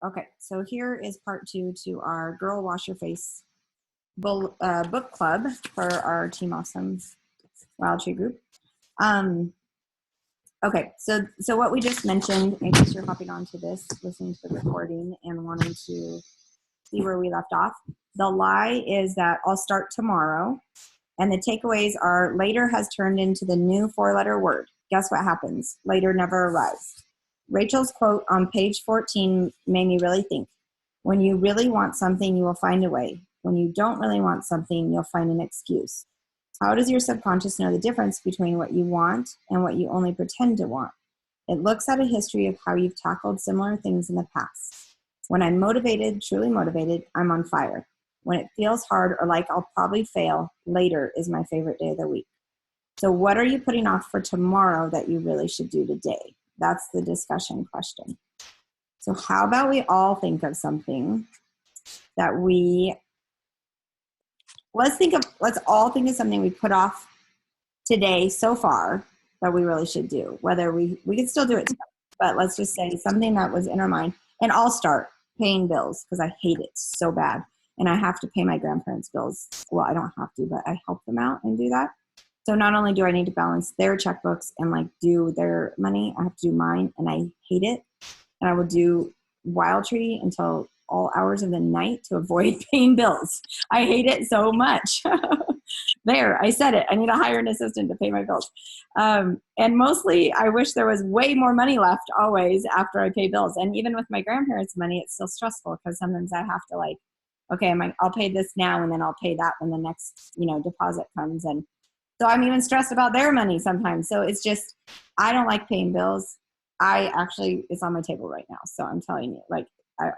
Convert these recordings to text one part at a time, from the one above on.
Okay, so here is part 2 to our Girl Wash Your Face book club for our Team Awesome Wild Tree group. Okay, so what we just mentioned, in case you're hopping onto this, listening to the recording and wanting to see where we left off, the lie is that I'll start tomorrow, and the takeaways are later has turned into the new 4-letter word. Guess what happens? Later never arrives. Rachel's quote on page 14 made me really think. When you really want something, you will find a way. When you don't really want something, you'll find an excuse. How does your subconscious know the difference between what you want and what you only pretend to want? It looks at a history of how you've tackled similar things in the past. When I'm motivated, truly motivated, I'm on fire. When it feels hard or like I'll probably fail, later is my favorite day of the week. So what are you putting off for tomorrow that you really should do today? That's the discussion question. So how about we all think of something that let's all think of something we put off today so far that we really should do. Whether we can still do it today, but let's just say something that was in our mind. And I'll start paying bills because I hate it so bad. And I have to pay my grandparents' bills. Well, I don't have to, but I help them out and do that. So not only do I need to balance their checkbooks and like do their money, I have to do mine, and I hate it. And I will do Wild Tree until all hours of the night to avoid paying bills. I hate it so much. There, I said it. I need to hire an assistant to pay my bills. And mostly, I wish there was way more money left always after I pay bills. And even with my grandparents' money, it's still stressful because sometimes I have to like, okay, I'll pay this now and then I'll pay that when the next, deposit comes. And so I'm even stressed about their money sometimes. So it's just, I don't like paying bills. It's on my table right now. So I'm telling you, like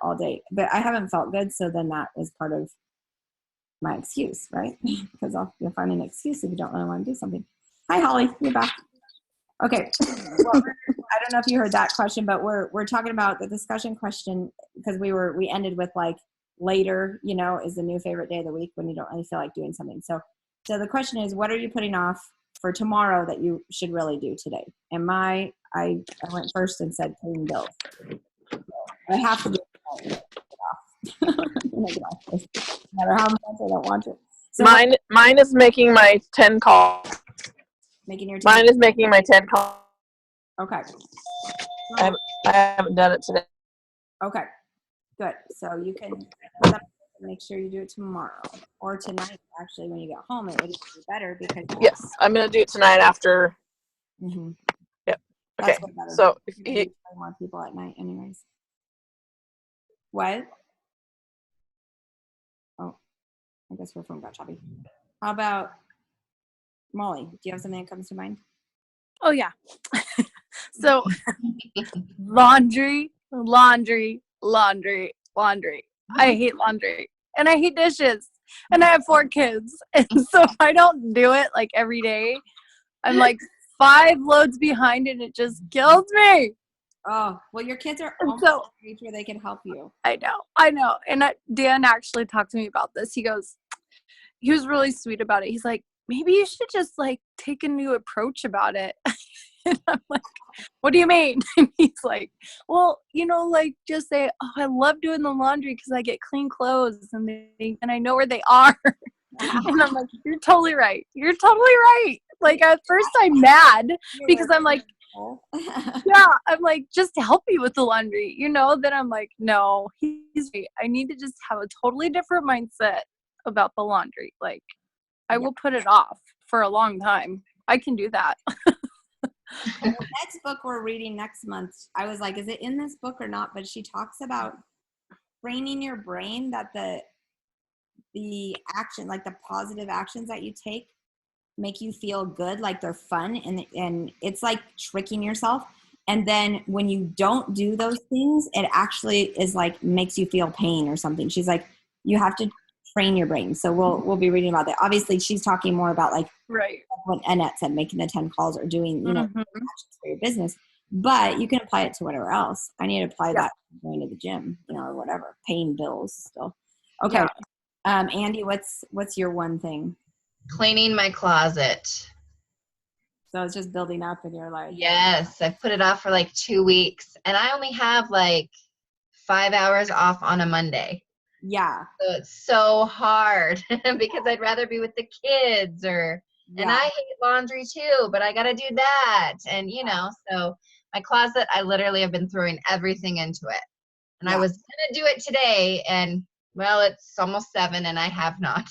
all day, but I haven't felt good. So then that is part of my excuse, right? Because you'll find an excuse if you don't really want to do something. Hi, Holly, you're back. Okay. Well, I don't know if you heard that question, but we're talking about the discussion question because we ended with like later, is the new favorite day of the week when you don't really feel like doing something. So the question is, what are you putting off for tomorrow that you should really do today? And I went first and said paying bills. I have to do it. No matter how much I don't want to. So mine is making my 10 calls. Mine is making my 10 calls. Okay. I haven't done it today. Okay. Good. So you can make sure you do it tomorrow or tonight. Actually, when you get home, it would be better because. Yes, I'm gonna do it tonight after. Mm-hmm. Yep. Okay. So if you more people at night, anyways. What? Oh, I guess her phone got choppy. How about Molly? Do you have something that comes to mind? Oh yeah. So laundry. I hate laundry and I hate dishes and I have 4 kids. And so if I don't do it like every day, I'm like 5 loads behind and it just kills me. Oh, well, your kids are almost at the age where they can help you. I know. And Dan actually talked to me about this. He was really sweet about it. He's like, maybe you should just like take a new approach about it. And I'm like, what do you mean? And he's like, well, like just say, oh, I love doing the laundry because I get clean clothes and I know where they are. And I'm like, you're totally right. Like at first I'm mad because I'm like, yeah, I'm like, just help me with the laundry, Then I'm like, no, he's right. I need to just have a totally different mindset about the laundry. Like, I will put it off for a long time. I can do that. The next book we're reading next month, I was like, is it in this book or not? But she talks about training your brain that the action, like the positive actions that you take, make you feel good, like they're fun, and it's like tricking yourself. And then when you don't do those things, it actually is like makes you feel pain or something. She's like, you have to train your brain. So we'll be reading about that. Obviously, she's talking more about like what Annette said, making the 10 calls or doing actions for your business. But you can apply it to whatever else. I need to apply that going to the gym, or whatever, paying bills still. Okay, Andy, what's your one thing? Cleaning my closet. So it's just building up in your life. Yes, I put it off for like 2 weeks, and I only have like 5 hours off on a Monday. Yeah. So it's so hard because I'd rather be with the kids and I hate laundry too, but I got to do that. And, so my closet, I literally have been throwing everything into it. And I was going to do it today. And, well, it's almost 7 and I have not.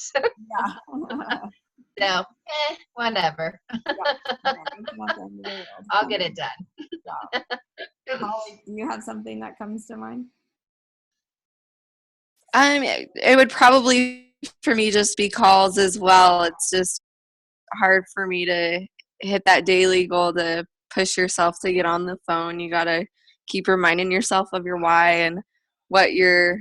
So, whatever. I'll get it done. Holly, do you have something that comes to mind? It would probably for me just be calls as well. It's just hard for me to hit that daily goal to push yourself to get on the phone. You got to keep reminding yourself of your why and what your,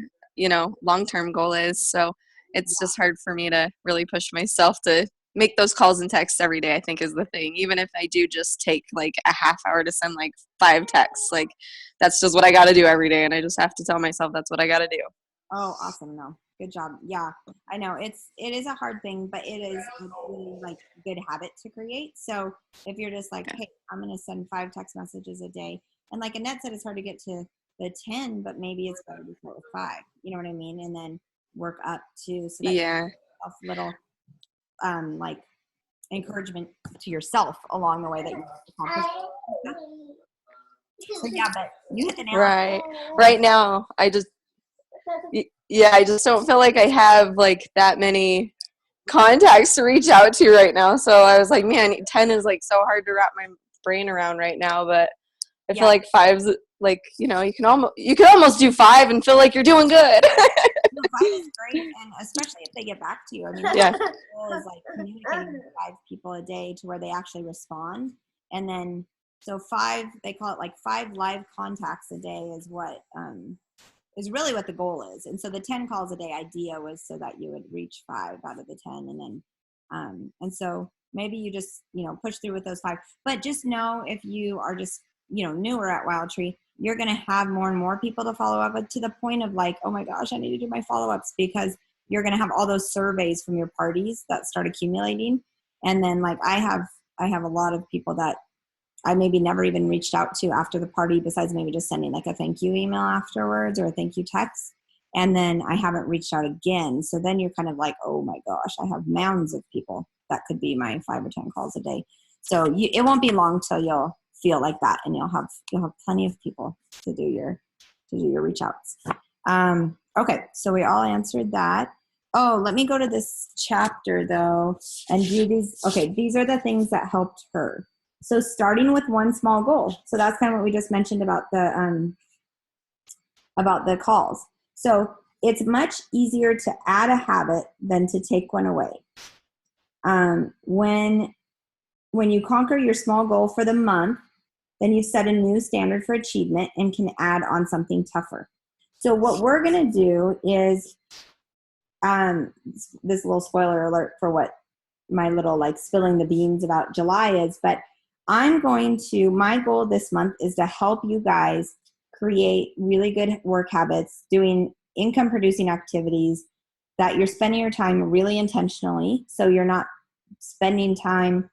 long-term goal is. So it's just hard for me to really push myself to make those calls and texts every day, I think is the thing. Even if I do just take like a half hour to send like 5 texts, like that's just what I got to do every day. And I just have to tell myself that's what I got to do. Oh, awesome. No, good job. Yeah, I know it is a hard thing, but it is a really like good habit to create. So if you're just like, hey, I'm going to send 5 text messages a day. And like Annette said, it's hard to get to the 10, but maybe it's better to start with 5, you know what I mean? And then work up to, so that you have a little like encouragement to yourself along the way that you accomplish. So yeah, but you hit the nail. Right now, I just don't feel like I have like that many contacts to reach out to right now. So I was like, man, 10 is like so hard to wrap my brain around right now. But I feel like 5's like, you can almost do 5 and feel like you're doing good. 5 is great, and especially if they get back to you. I mean, the goal is like communicating with 5 people a day to where they actually respond, and then so 5, they call it like 5 live contacts a day is what is really what the goal is. And so the 10 calls a day idea was so that you would reach 5 out of the 10, and then and so maybe you just push through with those 5. But just know if you are just newer at Wild Tree, you're going to have more and more people to follow up with, to the point of like, oh my gosh, I need to do my follow-ups, because you're going to have all those surveys from your parties that start accumulating. And then like I have a lot of people that I maybe never even reached out to after the party, besides maybe just sending like a thank you email afterwards or a thank you text. And then I haven't reached out again. So then you're kind of like, oh my gosh, I have mounds of people that could be my 5 or 10 calls a day. So it won't be long till you'll feel like that, and you'll have plenty of people to do your reach outs. Okay, so we all answered that. Oh, let me go to this chapter though and do these. Okay, these are the things that helped her. So starting with one small goal. So that's kind of what we just mentioned about the calls. So it's much easier to add a habit than to take one away. When you conquer your small goal for the month, then you set a new standard for achievement and can add on something tougher. So what we're going to do is, this little spoiler alert for what my little like spilling the beans about July is, but my goal this month is to help you guys create really good work habits, doing income producing activities that you're spending your time really intentionally. So you're not spending time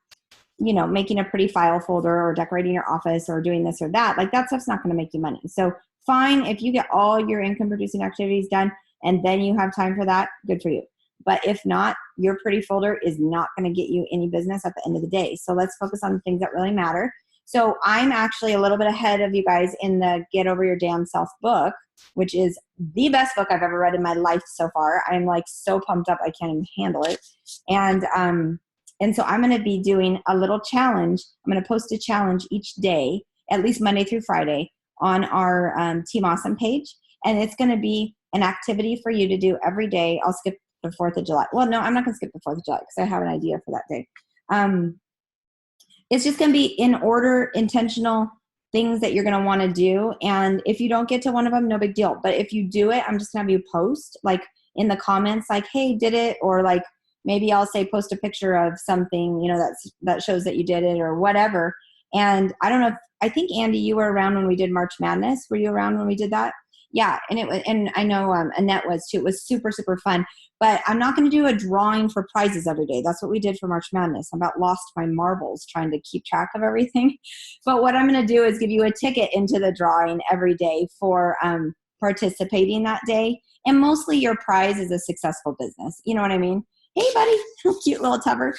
making a pretty file folder or decorating your office or doing this or that. Like that stuff's not going to make you money. So fine, if you get all your income producing activities done and then you have time for that, good for you. But if not, your pretty folder is not going to get you any business at the end of the day. So let's focus on the things that really matter. So I'm actually a little bit ahead of you guys in the Get Over Your Damn Self book, which is the best book I've ever read in my life so far. I'm like so pumped up, I can't even handle it. And so I'm going to be doing a little challenge. I'm going to post a challenge each day, at least Monday through Friday, on our Team Awesome page. And it's going to be an activity for you to do every day. I'll skip the 4th of July. Well, no, I'm not going to skip the 4th of July because I have an idea for that day. It's just going to be in order, intentional things that you're going to want to do. And if you don't get to one of them, no big deal. But if you do it, I'm just going to have you post like in the comments, like, hey, did it? Or like, maybe I'll say post a picture of something, that shows that you did it or whatever. And I don't know I think Andy, you were around when we did March Madness. Were you around when we did that? Yeah, and I know Annette was too. It was super, super fun. But I'm not going to do a drawing for prizes every day. That's what we did for March Madness. I about lost my marbles trying to keep track of everything. But what I'm going to do is give you a ticket into the drawing every day for participating that day. And mostly your prize is a successful business. You know what I mean? Hey, buddy, cute little tubber.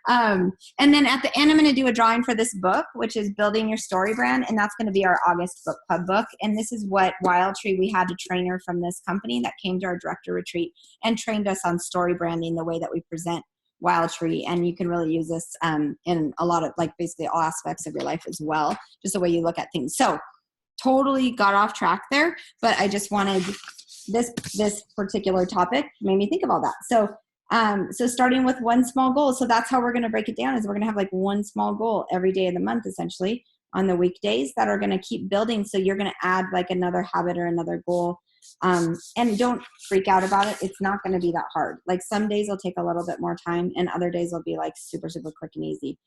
And then at the end, I'm going to do a drawing for this book, which is Building Your Story Brand. And that's going to be our August book club book. And this is what Wild Tree, we had a trainer from this company that came to our director retreat and trained us on story branding, the way that we present Wild Tree. And you can really use this in a lot of, like, basically all aspects of your life as well, just the way you look at things. So totally got off track there, but I just wanted this particular topic made me think of all that. So starting with one small goal. So that's how we're going to break it down, is we're going to have like one small goal every day of the month, essentially, on the weekdays that are going to keep building. So you're going to add like another habit or another goal. And don't freak out about it. It's not going to be that hard. Like some days will take a little bit more time and other days will be like super, super quick and easy.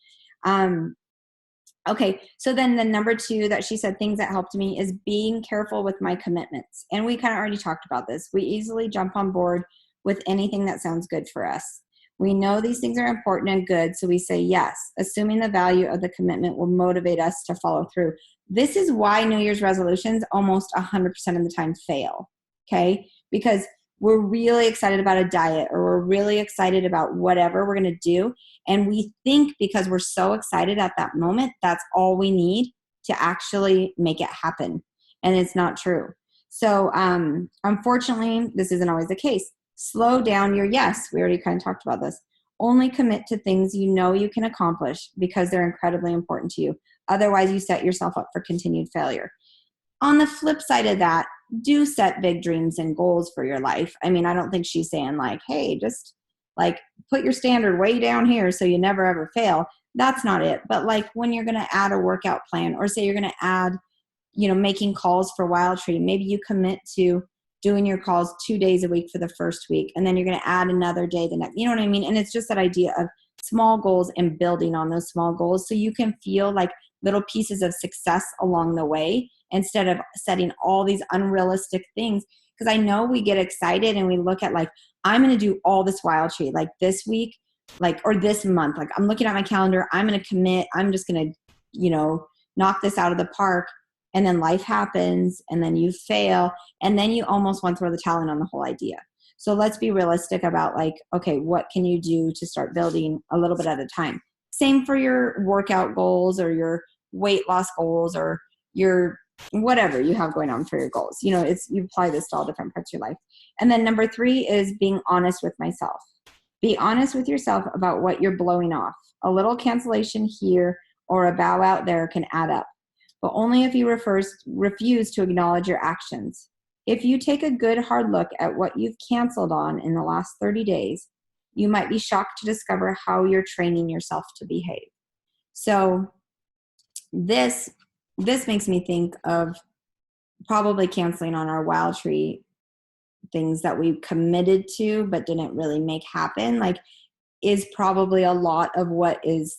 Okay, so then the number 2 that she said, things that helped me, is being careful with my commitments. And we kind of already talked about this. We easily jump on board with anything that sounds good for us. We know these things are important and good, so we say yes, assuming the value of the commitment will motivate us to follow through. This is why New Year's resolutions almost 100% of the time fail, okay? Because we're really excited about a diet, or we're really excited about whatever we're going to do. And we think because we're so excited at that moment, that's all we need to actually make it happen. And it's not true. So unfortunately, this isn't always the case. Slow down your yes. We already kind of talked about this. Only commit to things you know you can accomplish because they're incredibly important to you. Otherwise, you set yourself up for continued failure. On the flip side of that, do set big dreams and goals for your life. I mean, I don't think she's saying like, hey, just like put your standard way down here so you never ever fail. That's not it. But like when you're going to add a workout plan, or say you're going to add, making calls for Wild Tree, maybe you commit to doing your calls 2 days a week for the first week, and then you're going to add another day the next, you know what I mean? And it's just that idea of small goals and building on those small goals so you can feel like little pieces of success along the way, instead of setting all these unrealistic things. Because I know we get excited and we look at like, I'm going to do all this Wild Tree, like this week, like, or this month, like I'm looking at my calendar, I'm going to commit, I'm just going to, knock this out of the park. And then life happens, and then you fail, and then you almost want to throw the towel in on the whole idea. So let's be realistic about like, okay, what can you do to start building a little bit at a time? Same for your workout goals or your weight loss goals or your whatever you have going on for your goals. You apply this to all different parts of your life. And then number 3 is being honest with myself. Be honest with yourself about what you're blowing off. A little cancellation here or a bow out there can add up, but only if you refuse to acknowledge your actions. If you take a good hard look at what you've canceled on in the last 30 days, you might be shocked to discover how you're training yourself to behave. So this makes me think of probably canceling on our Wild Tree things that we committed to but didn't really make happen, like is probably a lot of what is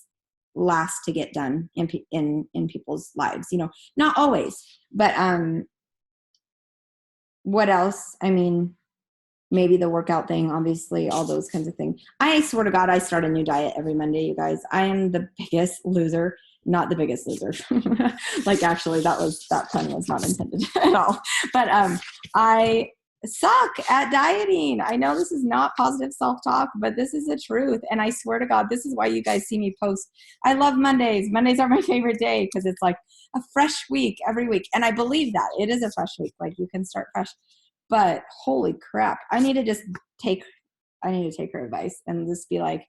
last to get done in people's lives. Not always, but what else? I mean, maybe the workout thing, obviously, all those kinds of things. I swear to God, I start a new diet every Monday, you guys. I am the biggest loser. Not the biggest loser. Like actually that pun was not intended at all. But I suck at dieting. I know this is not positive self-talk, but this is the truth. And I swear to God, this is why you guys see me post. I love Mondays. Mondays are my favorite day because it's like a fresh week every week. And I believe that it is a fresh week. Like you can start fresh, but holy crap. I need to take her advice and just be like,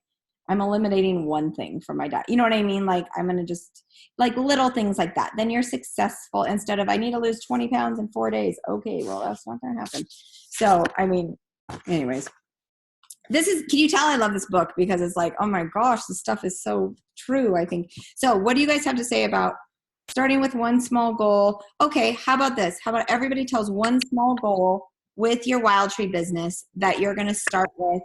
I'm eliminating one thing from my diet. You know what I mean? Like I'm going to just like little things like that. Then you're successful instead of I need to lose 20 pounds in 4 days. Okay, well, that's not going to happen. So, I mean, anyways, can you tell I love this book because it's like, oh my gosh, this stuff is so true, I think. So what do you guys have to say about starting with one small goal? Okay, how about this? How about everybody tells one small goal with your Wild Tree business that you're going to start with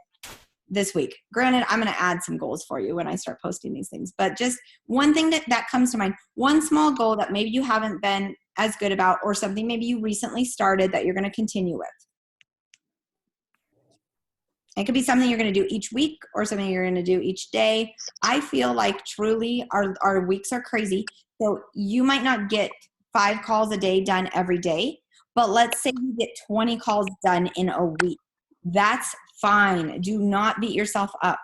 this week. Granted, I'm going to add some goals for you when I start posting these things, but just one thing that comes to mind, one small goal that maybe you haven't been as good about, or something maybe you recently started that you're going to continue with. It could be something you're going to do each week or something you're going to do each day. I feel like truly our weeks are crazy. So you might not get 5 calls a day done every day, But let's say you get 20 calls done in a week. That's fine. Do not beat yourself up.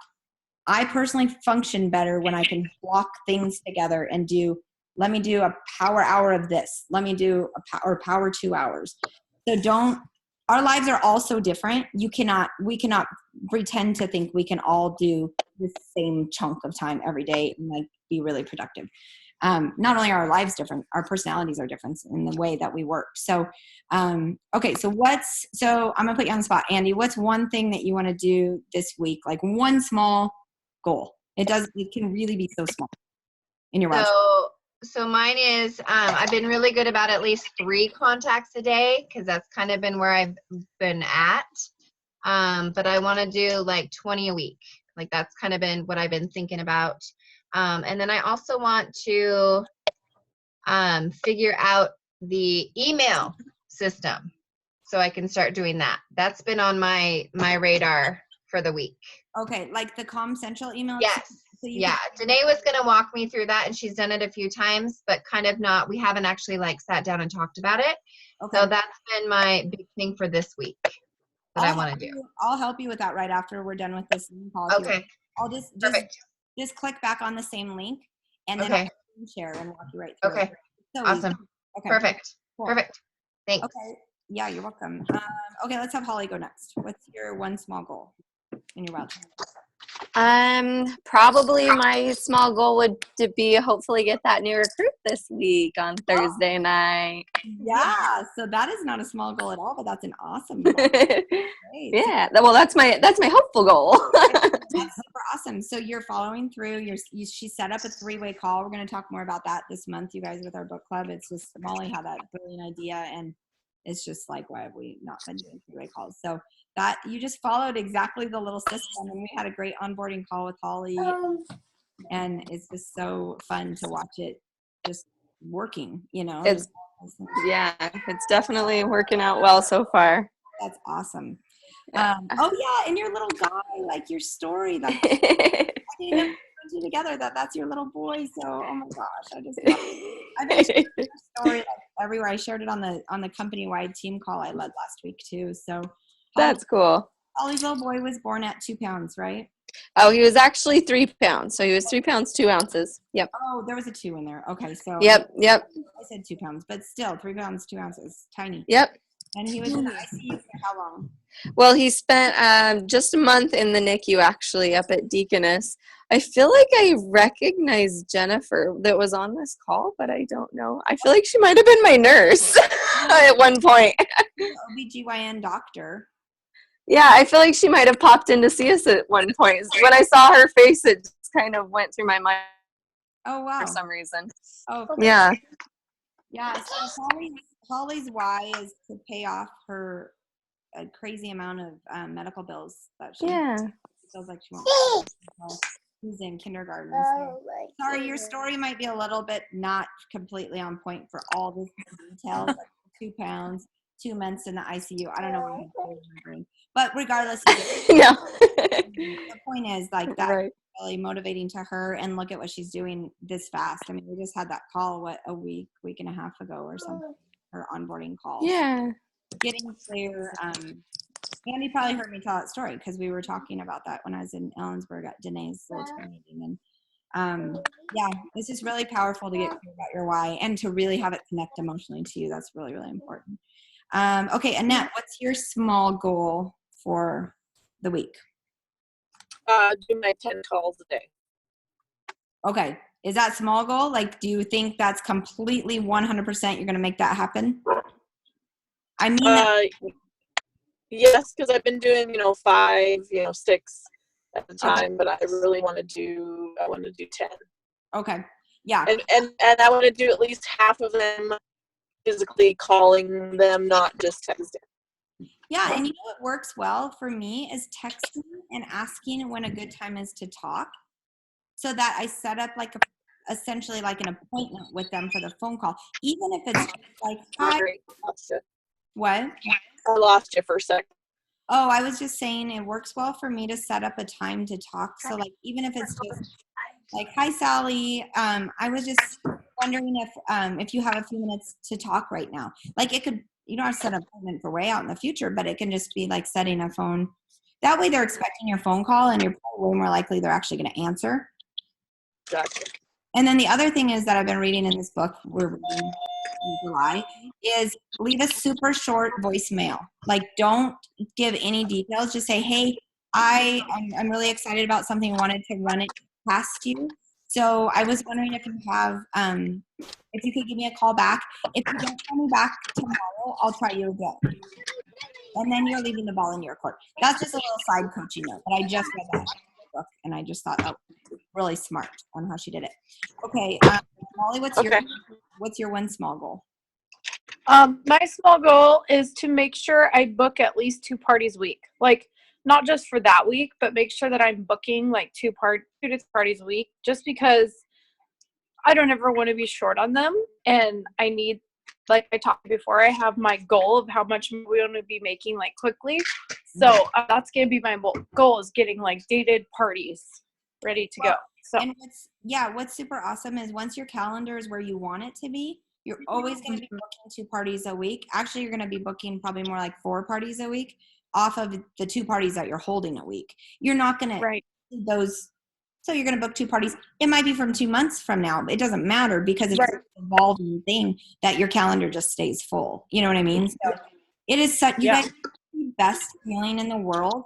I personally function better when I can block things together and let me do a power hour of this. Let me do a power 2 hours. So our lives are all so different. We cannot pretend to think we can all do the same chunk of time every day and like be really productive. Not only are our lives different, our personalities are different in the way that we work. So, okay. So I'm gonna put you on the spot, Andy. What's one thing that you want to do this week? Like one small goal. It can really be so small in your life. So mine is, I've been really good about at least 3 contacts a day, because that's kind of been where I've been at. But I want to do like 20 a week. Like that's kind of been what I've been thinking about. And then I also want to figure out the email system so I can start doing that. That's been on my radar for the week. Okay, like the CommCentral email? Yes. Yeah, Danae was going to walk me through that, and she's done it a few times, but kind of not, we haven't actually like sat down and talked about it. Okay. So that's been my big thing for this week that I want to do. I'll help you with that right after we're done with this call. Okay. I'll just click back on the same link, and then I'll share and walk you right through it. So awesome. Easy. Okay. Perfect. Cool. Perfect. Thanks. Okay. Yeah, you're welcome. Okay, let's have Holly go next. What's your one small goal in your wild? Probably my small goal would to be hopefully get that new recruit this week on Thursday night. Yeah, so that is not a small goal at all, but that's an awesome goal. Yeah, well, that's my hopeful goal. That's super awesome. So you're following through. She set up a 3-way call. We're going to talk more about that this month, you guys, with our book club. It's just Molly had that brilliant idea, and it's just like, why have we not been doing 3-way calls? So that you just followed exactly the little system, and we had a great onboarding call with Holly, and it's just so fun to watch it just working, yeah, it's definitely working out well so far. That's awesome. Oh yeah, and your little guy, like your story, that's you together, that's your little boy. So oh my gosh, I just shared your story like everywhere. I shared it on the company-wide team call I led last week too. So that's cool. Holly's little boy was born at 2 pounds, right? Oh, he was actually 3 pounds. So he was 3 pounds 2 ounces. Yep. Oh, there was a 2 in there. Okay, so Yep. I said 2 pounds, but still 3 pounds 2 ounces, tiny. Yep. And he was in the ICU for how long? Well, he spent just a month in the NICU, actually, up at Deaconess. I feel like I recognize Jennifer that was on this call, but I don't know. I feel like she might have been my nurse at one point. OBGYN doctor. Yeah, I feel like she might have popped in to see us at one point. When I saw her face, it just kind of went through my mind. Oh, wow. For some reason. Oh, yeah. Yeah, so Holly's why is to pay off her a crazy amount of medical bills that she feels like she wants. She's in kindergarten. So. Sorry, your story might be a little bit not completely on point for all the details, like 2 pounds, 2 months in the ICU. I don't know what I'm remembering. But regardless, the point is like that's really motivating to her, and look at what she's doing this fast. I mean, we just had that call, a week and a half ago or something, her onboarding call. Yeah. Getting clear. Andy probably heard me tell that story because we were talking about that when I was in Ellensburg at Danae's little team meeting. And yeah, it's just really powerful to get clear about your why and to really have it connect emotionally to you. That's really, really important. Okay, Annette, what's your small goal for the week? Do my 10 calls a day. Okay. Is that small goal? Like, do you think that's completely 100% you're going to make that happen? I mean, yes, because I've been doing, 5, 6 at a time, but I really want to do 10. Okay. Yeah. And I want to do at least half of them physically calling them, not just texting. Yeah, and what works well for me is texting and asking when a good time is to talk, so that I set up essentially like an appointment with them for the phone call, even if it's like, hi. What? I lost you for a second. Oh, I was just saying it works well for me to set up a time to talk. So like, even if it's just like, hi, Sally. I was just wondering if you have a few minutes to talk right now. Like it could you don't have to set an appointment for way out in the future, but it can just be like setting a phone. That way they're expecting your phone call and you're probably way more likely they're actually going to answer. Gotcha. And then the other thing is that I've been reading in this book, we're reading in July, is leave a super short voicemail. Like, don't give any details. Just say, hey, I'm really excited about something. Wanted to run it past you. So I was wondering if you have, if you could give me a call back. If you don't call me back tomorrow, I'll try you again. And then you're leaving the ball in your court. That's just a little side coaching note, but I just read that book and I just thought that was really smart on how she did it. Okay, Molly, what's your one small goal? My small goal is to make sure I book at least 2 parties a week. Like, not just for that week, but make sure that I'm booking like 2 to 3 parties a week, just because I don't ever want to be short on them. And I need, like I talked before, I have my goal of how much we want to be making like quickly. So that's going to be my goal, is getting like dated parties ready to go. So, and what's super awesome is once your calendar is where you want it to be, you're always going to be booking 2 parties a week. Actually, you're going to be booking probably more like 4 parties a week off of the 2 parties that you're holding a week. You're not going to do those. So you're going to book 2 parties. It might be from 2 months from now. It doesn't matter because it's an evolving thing that your calendar just stays full. You know what I mean? So it is such, you guys have the best feeling in the world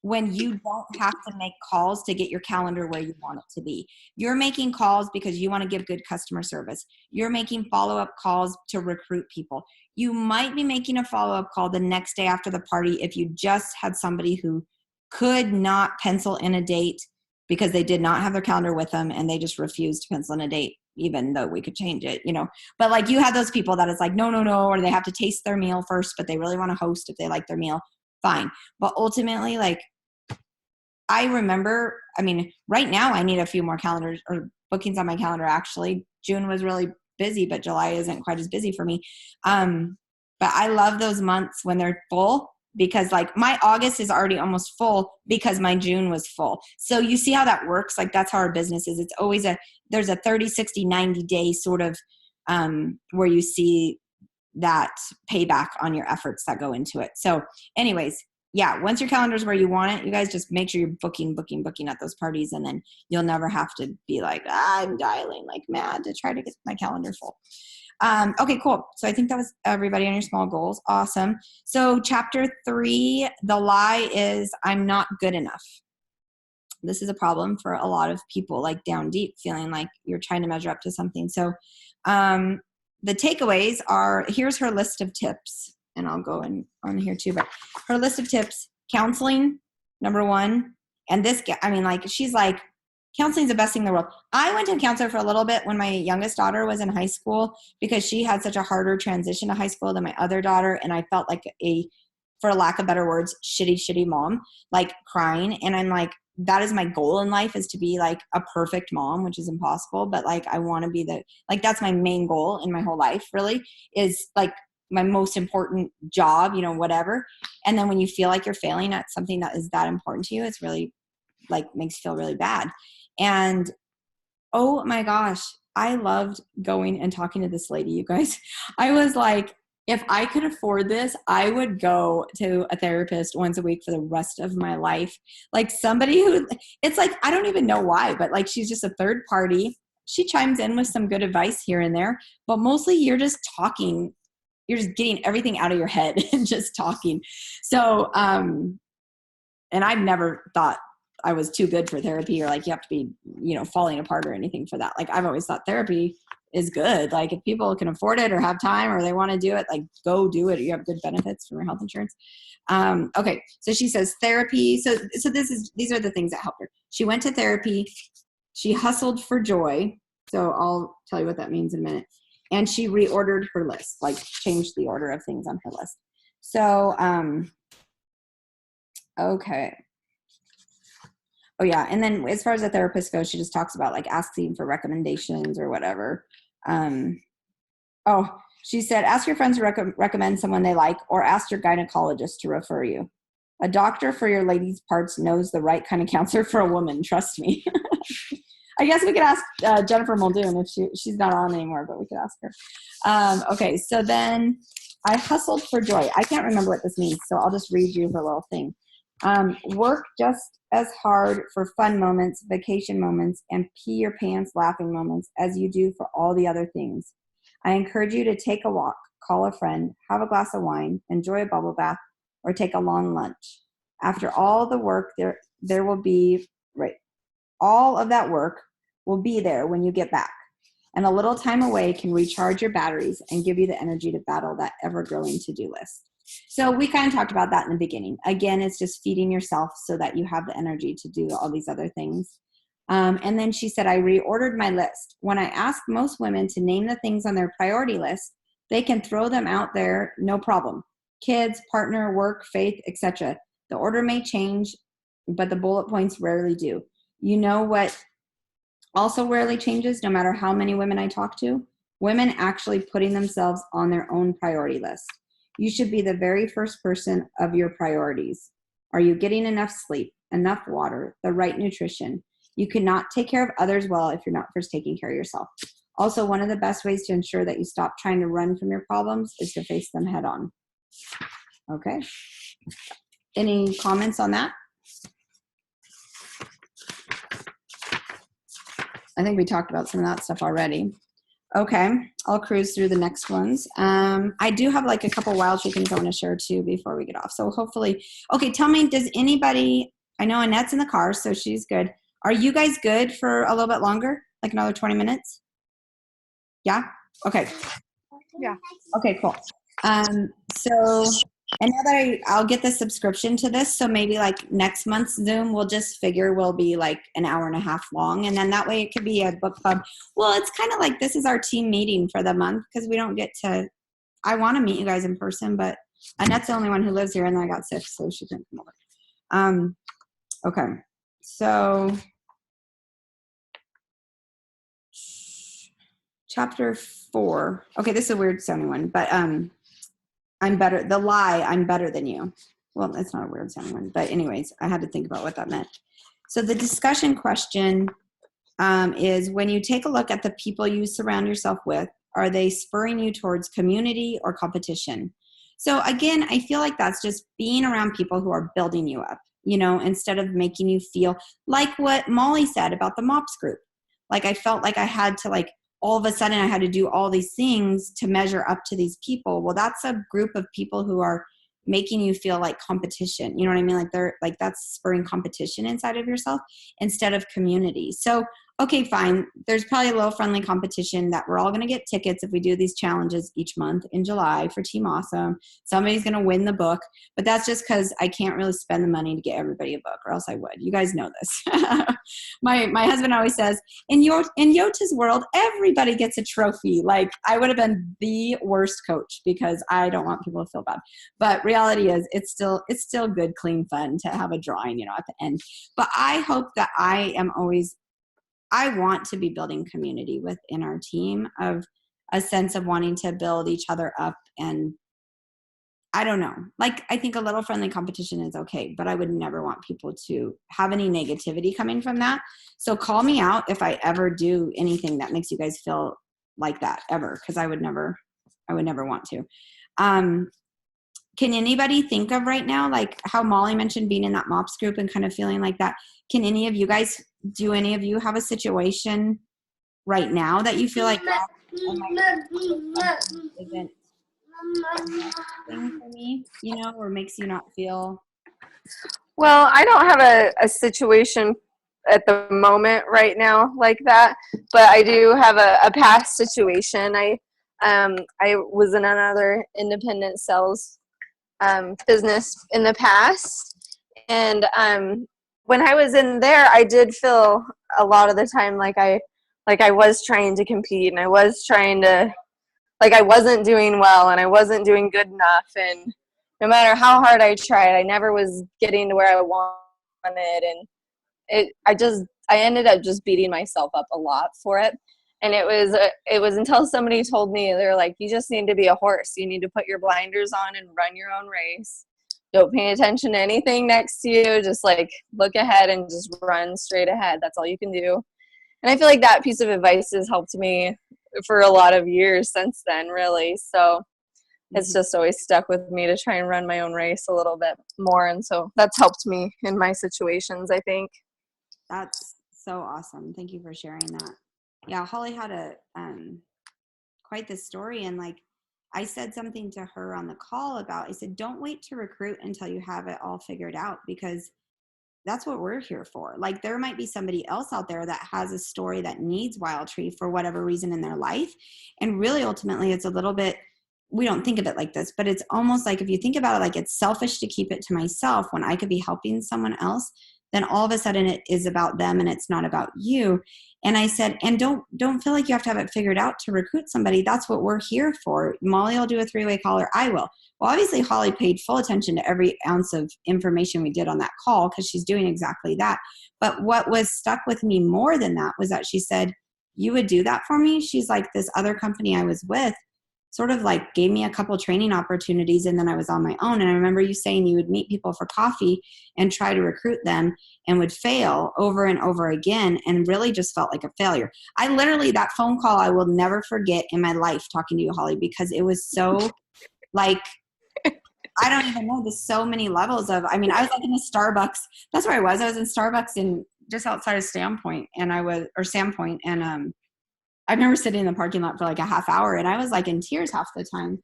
when you don't have to make calls to get your calendar where you want it to be. You're making calls because you want to give good customer service. You're making follow-up calls to recruit people. You might be making a follow-up call the next day after the party if you just had somebody who could not pencil in a date because they did not have their calendar with them and they just refused to pencil in a date, even though we could change it, you know. But like, you have those people that it's like, no, or they have to taste their meal first, but they really want to host if they like their meal. Fine. But ultimately, like, I remember, I mean, right now I need a few more calendars or bookings on my calendar. Actually, June was really busy, but July isn't quite as busy for me. But I love those months when they're full, because like my August is already almost full because my June was full. So you see how that works? Like, that's how our business is. It's always there's a 30, 60, 90 day sort of where you see that payback on your efforts that go into it. So anyways, yeah, once your calendar's where you want it, you guys just make sure you're booking at those parties, and then you'll never have to be like, I'm dialing like mad to try to get my calendar full. Okay, cool. So I think that was everybody on your small goals. Awesome. So chapter 3, the lie is I'm not good enough. This is a problem for a lot of people, like down deep, feeling like you're trying to measure up to something. So the takeaways are, here's her list of tips. And I'll go on here too, but her list of tips: counseling, number 1. And this, I mean, like, she's like, counseling is the best thing in the world. I went to a counselor for a little bit when my youngest daughter was in high school, because she had such a harder transition to high school than my other daughter. And I felt like for lack of better words, shitty mom, like crying. And I'm like, that is my goal in life, is to be like a perfect mom, which is impossible. But like, I want to be that's my main goal in my whole life, really, is like my most important job, you know, whatever. And then when you feel like you're failing at something that is that important to you, it's really like makes you feel really bad. And oh my gosh, I loved going and talking to this lady, you guys. I was like, if I could afford this, I would go to a therapist once a week for the rest of my life. Like, somebody who, it's like, I don't even know why, but like, she's just a third party. She chimes in with some good advice here and there, but mostly you're just talking. You're just getting everything out of your head and just talking. So, and I've never thought I was too good for therapy, or like you have to be, you know, falling apart or anything for that. Like, I've always thought therapy is good. Like, if people can afford it or have time or they want to do it, like, go do it. You have good benefits from your health insurance. Okay. So she says therapy. So these are the things that helped her. She went to therapy. She hustled for joy. So I'll tell you what that means in a minute. And she reordered her list, like changed the order of things on her list. So, okay. Oh yeah. And then as far as the therapist goes, she just talks about like asking for recommendations or whatever. She said, ask your friends to recommend someone they like, or ask your gynecologist to refer you. A doctor for your lady's parts knows the right kind of counselor for a woman. Trust me. I guess we could ask Jennifer Muldoon if she's not on anymore, but we could ask her. Okay, so then I hustled for joy. I can't remember what this means, so I'll just read you the little thing. Work just as hard for fun moments, vacation moments, and pee your pants laughing moments as you do for all the other things. I encourage you to take a walk, call a friend, have a glass of wine, enjoy a bubble bath, or take a long lunch. After all the work, there will be, right, all of that work will be there when you get back. And a little time away can recharge your batteries and give you the energy to battle that ever-growing to-do list. So we kind of talked about that in the beginning. Again, it's just feeding yourself so that you have the energy to do all these other things. And then she said, I reordered my list. When I ask most women to name the things on their priority list, they can throw them out there, no problem. Kids, partner, work, faith, etc. The order may change, but the bullet points rarely do. You know what also rarely changes, no matter how many women I talk to? Women actually putting themselves on their own priority list. You should be the very first person of your priorities. Are you getting enough sleep, enough water, the right nutrition? You cannot take care of others well if you're not first taking care of yourself. Also, one of the best ways to ensure that you stop trying to run from your problems is to face them head on. Okay. Any comments on that? I think we talked about some of that stuff already. Okay, I'll cruise through the next ones. I do have like a couple wild things I want to share too before we get off. So hopefully, okay, tell me, does anybody, I know Annette's in the car, so she's good. Are you guys good for a little bit longer? Like another 20 minutes? Yeah? Okay. Yeah. Okay, cool. So I know that I'll get the subscription to this, so maybe like next month's Zoom, we'll just figure will be like an hour and a half long, and then that way it could be a book club. Well, it's kind of like this is our team meeting for the month because we don't get to, I want to meet you guys in person, but Annette's the only one who lives here, and then I got sick, so she couldn't come over. Okay, so chapter 4. Okay, this is a weird sounding one, but I'm better, the lie, I'm better than you. Well, that's not a weird sounding one, but anyways, I had to think about what that meant. So the discussion question is, when you take a look at the people you surround yourself with, are they spurring you towards community or competition? So again, I feel like that's just being around people who are building you up, you know, instead of making you feel like what Molly said about the MOPS group. Like I felt like I had to like, all of a sudden I had to do all these things to measure up to these people. Well, that's a group of people who are making you feel like competition. You know what I mean? Like they're like, that's spurring competition inside of yourself instead of community. So, okay, fine. There's probably a little friendly competition that we're all going to get tickets if we do these challenges each month in July for Team Awesome. Somebody's going to win the book, but that's just because I can't really spend the money to get everybody a book, or else I would. You guys know this. My husband always says, in Yota's world, everybody gets a trophy. Like I would have been the worst coach because I don't want people to feel bad. But reality is, it's still good, clean fun to have a drawing, you know, at the end. But I hope that I want to be building community within our team, of a sense of wanting to build each other up. And I don't know, like, I think a little friendly competition is okay, but I would never want people to have any negativity coming from that. So call me out if I ever do anything that makes you guys feel like that ever, because I would never want to. Can anybody think of right now, like how Molly mentioned being in that MOPS group and kind of feeling like that? Do any of you have a situation right now that you feel like that isn't thing for me, you know, or makes you not feel? Well, I don't have a situation at the moment right now like that, but I do have a past situation. I was in another independent sales business in the past, and when I was in there, I did feel a lot of the time like I was trying to compete, and I was trying to, like, I wasn't doing well and I wasn't doing good enough, and no matter how hard I tried, I never was getting to where I wanted, and I ended up just beating myself up a lot for it. And it was until somebody told me, they're like, you just need to be a horse. You need to put your blinders on and run your own race. Don't pay attention to anything next to you. Just like look ahead and just run straight ahead. That's all you can do. And I feel like that piece of advice has helped me for a lot of years since then, really. So it's Mhm. just always stuck with me to try and run my own race a little bit more. And so that's helped me in my situations, I think. That's so awesome. Thank you for sharing that. Yeah, Holly had a quite the story, and like I said something to her on the call about, I said, don't wait to recruit until you have it all figured out, because that's what we're here for. Like there might be somebody else out there that has a story that needs Wild Tree for whatever reason in their life. And really ultimately it's a little bit, we don't think of it like this, but it's almost like if you think about it, like it's selfish to keep it to myself when I could be helping someone else, then all of a sudden it is about them and it's not about you. And I said, and don't feel like you have to have it figured out to recruit somebody. That's what we're here for. Molly will do a 3-way call, or I will. Well, obviously Holly paid full attention to every ounce of information we did on that call, because she's doing exactly that. But what was stuck with me more than that was that she said, you would do that for me? She's like, this other company I was with sort of like gave me a couple training opportunities, and then I was on my own. And I remember you saying you would meet people for coffee and try to recruit them and would fail over and over again and really just felt like a failure. I literally, that phone call I will never forget in my life talking to you, Holly, because it was so like, I don't even know, there's so many levels of, I mean, I was like in a Starbucks. That's where I was. I was in Starbucks in just outside of Sandpoint, and Sandpoint. And I remember sitting in the parking lot for like a half hour, and I was like in tears half the time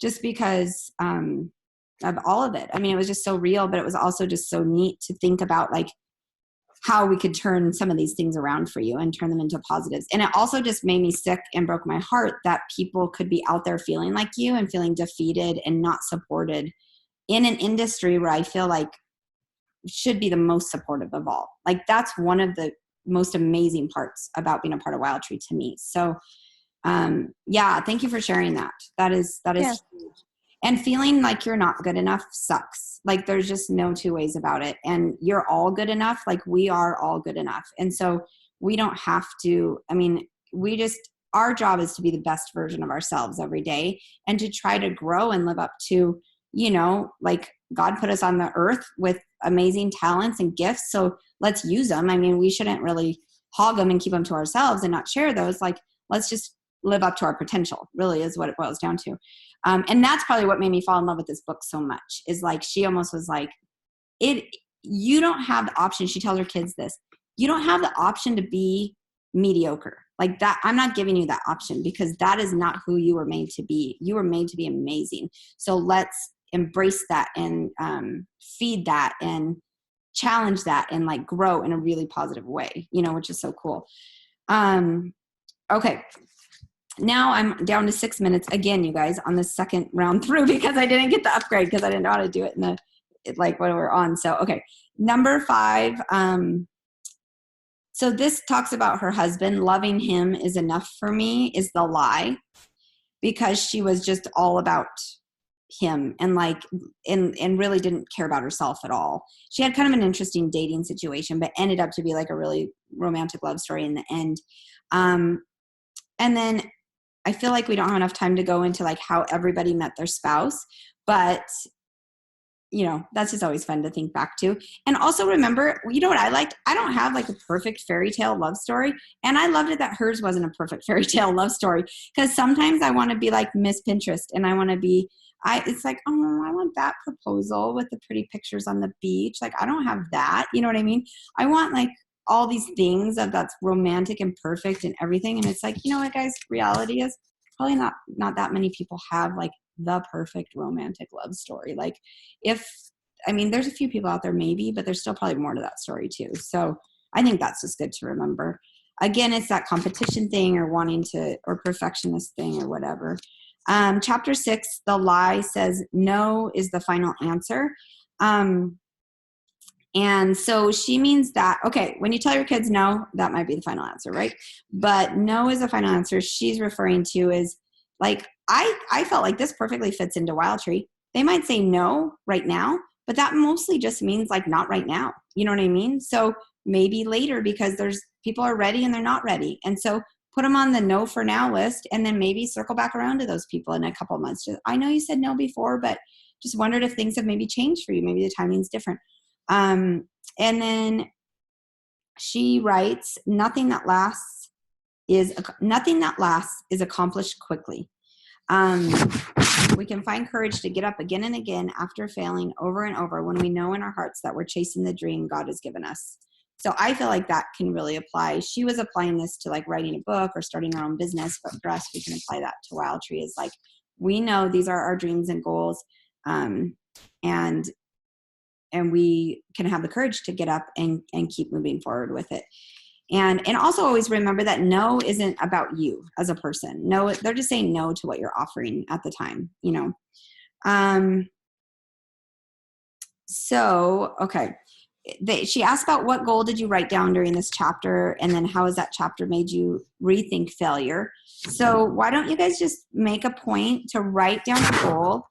just because of all of it. I mean, it was just so real, but it was also just so neat to think about like how we could turn some of these things around for you and turn them into positives. And it also just made me sick and broke my heart that people could be out there feeling like you and feeling defeated and not supported in an industry where I feel like should be the most supportive of all. Like that's one of the most amazing parts about being a part of Wild Tree to me. So yeah, thank you for sharing that. That is Yeah. huge. And feeling like you're not good enough sucks. Like there's just no two ways about it. And you're all good enough. Like we are all good enough. And so we don't have to, I mean, our job is to be the best version of ourselves every day and to try to grow and live up to, like God put us on the earth with amazing talents and gifts. So let's use them. I mean, we shouldn't really hog them and keep them to ourselves and not share those. Like, let's just live up to our potential, really is what it boils down to. And that's probably what made me fall in love with this book so much, is like, she almost was like, you don't have the option. She tells her kids this, you don't have the option to be mediocre like that. I'm not giving you that option, because that is not who you were made to be. You were made to be amazing. So let's embrace that and feed that and challenge that and like grow in a really positive way, which is so cool. Okay. Now I'm down to 6 minutes again, you guys, on the second round through, because I didn't get the upgrade because I didn't know how to do it in when we're on. So, okay. Number 5. So this talks about her husband. Loving him is enough for me is the lie, because she was just all about him and like, and really didn't care about herself at all. She had kind of an interesting dating situation, but ended up to be like a really romantic love story in the end. And then I feel like we don't have enough time to go into like how everybody met their spouse, but that's just always fun to think back to. And also remember, what I liked? I don't have like a perfect fairy tale love story. And I loved it that hers wasn't a perfect fairy tale love story, because sometimes I want to be like Miss Pinterest, and I want to be, it's like, oh, I want that proposal with the pretty pictures on the beach. Like, I don't have that. You know what I mean? I want like all these things that's romantic and perfect and everything. And it's like, you know what, guys, reality is probably not that many people have like the perfect romantic love story. Like there's a few people out there maybe, but there's still probably more to that story too. So I think that's just good to remember. Again, it's that competition thing or perfectionist thing or whatever. Chapter 6, the lie says no is the final answer. And so she means that, okay, when you tell your kids no, that might be the final answer, right? But no is the final answer she's referring to is like, I felt like this perfectly fits into Wild Tree. They might say no right now, but that mostly just means like not right now. You know what I mean? So maybe later, because there's people are ready and they're not ready. And so put them on the no for now list, and then maybe circle back around to those people in a couple of months. I know you said no before, but just wondered if things have maybe changed for you. Maybe the timing's different. And then she writes, nothing that lasts is accomplished quickly. We can find courage to get up again and again after failing over and over when we know in our hearts that we're chasing the dream God has given us. So I feel like that can really apply. She was applying this to like writing a book or starting her own business, but for us, we can apply that to Wild Tree. Is like, we know these are our dreams and goals, and we can have the courage to get up and keep moving forward with it. And also always remember that no isn't about you as a person. No, they're just saying no to what you're offering at the time, you know. So, okay. She asked about what goal did you write down during this chapter, and then how has that chapter made you rethink failure? So why don't you guys just make a point to write down a goal?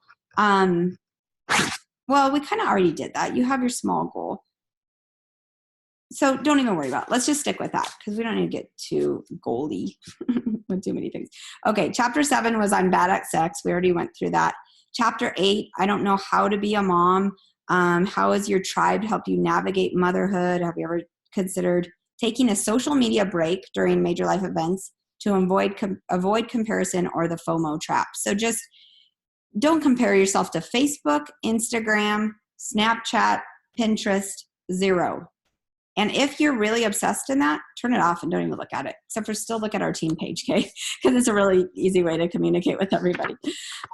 Well, we kind of already did that. You have your small goal. So don't even worry about it. Let's just stick with that because we don't need to get too goaly with too many things. Okay, chapter 7 was I'm bad at sex. We already went through that. Chapter 8, I don't know how to be a mom. How has your tribe helped you navigate motherhood? Have you ever considered taking a social media break during major life events to avoid comparison or the FOMO trap? So just don't compare yourself to Facebook, Instagram, Snapchat, Pinterest, 0. And if you're really obsessed in that, turn it off and don't even look at it, except for still look at our team page, okay? Because it's a really easy way to communicate with everybody.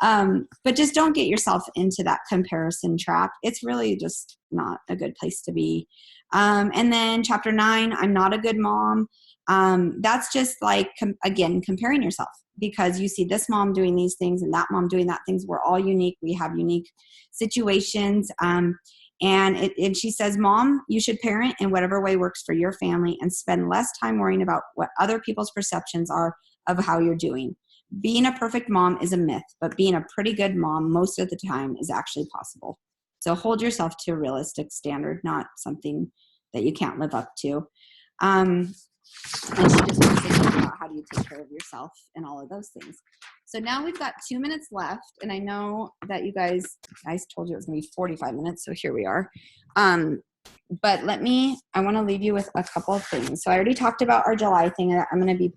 But just don't get yourself into that comparison trap. It's really just not a good place to be. And then chapter 9, I'm not a good mom. That's just like, again, comparing yourself because you see this mom doing these things and that mom doing that things. We're all unique. We have unique situations. And she says, Mom, you should parent in whatever way works for your family and spend less time worrying about what other people's perceptions are of how you're doing. Being a perfect mom is a myth, but being a pretty good mom most of the time is actually possible. So hold yourself to a realistic standard, not something that you can't live up to. And she just wants to talk about how do you take care of yourself and all of those things. So now we've got 2 minutes left, and I know that you guys, I told you it was going to be 45 minutes, so here we are. But I want to leave you with a couple of things. So I already talked about our July thing that I'm going to be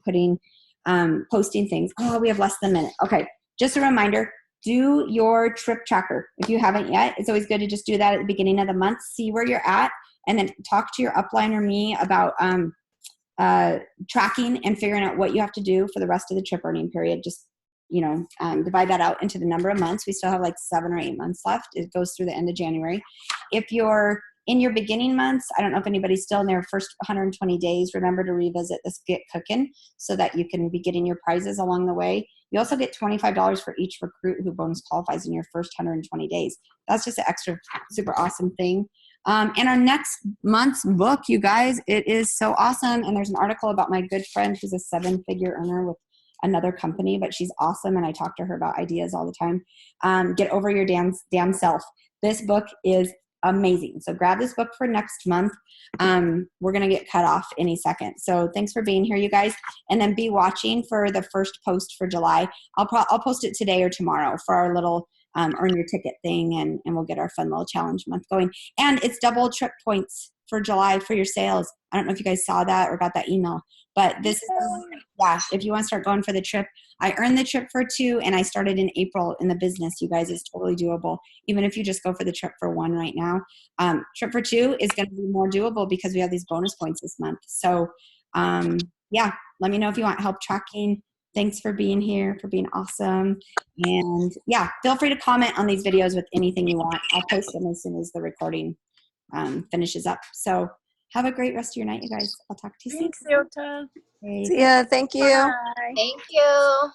posting things. Oh, we have less than a minute. Okay, just a reminder, do your trip tracker. If you haven't yet, it's always good to just do that at the beginning of the month, see where you're at, and then talk to your upline or me about tracking and figuring out what you have to do for the rest of the trip earning period. Just, divide that out into the number of months. We still have like 7 or 8 months left. It goes through the end of January. If you're in your beginning months, I don't know if anybody's still in their first 120 days, remember to revisit this Get Cookin' so that you can be getting your prizes along the way. You also get $25 for each recruit who bonus qualifies in your first 120 days. That's just an extra super awesome thing. And our next month's book, you guys, it is so awesome. And there's an article about my good friend who's a 7-figure earner with another company, but she's awesome. And I talk to her about ideas all the time. Get Over Your damn self. This book is amazing. So grab this book for next month. We're going to get cut off any second. So thanks for being here, you guys. And then be watching for the first post for July. I'll post it today or tomorrow for our little earn your ticket thing, and we'll get our fun little challenge month going. And it's double trip points for July for your sales. I don't know if you guys saw that or got that email, but this is, if you want to start going for the trip, I earned the trip for 2 and I started in April in the business. You guys, it's totally doable. Even if you just go for the trip for 1 right now, trip for 2 is going to be more doable because we have these bonus points this month. So let me know if you want help tracking. Thanks for being here, for being awesome. And feel free to comment on these videos with anything you want. I'll post them as soon as the recording finishes up. So have a great rest of your night, you guys. I'll talk to you soon. Thanks, Yota. Great. Yeah, thank you. Bye. Thank you.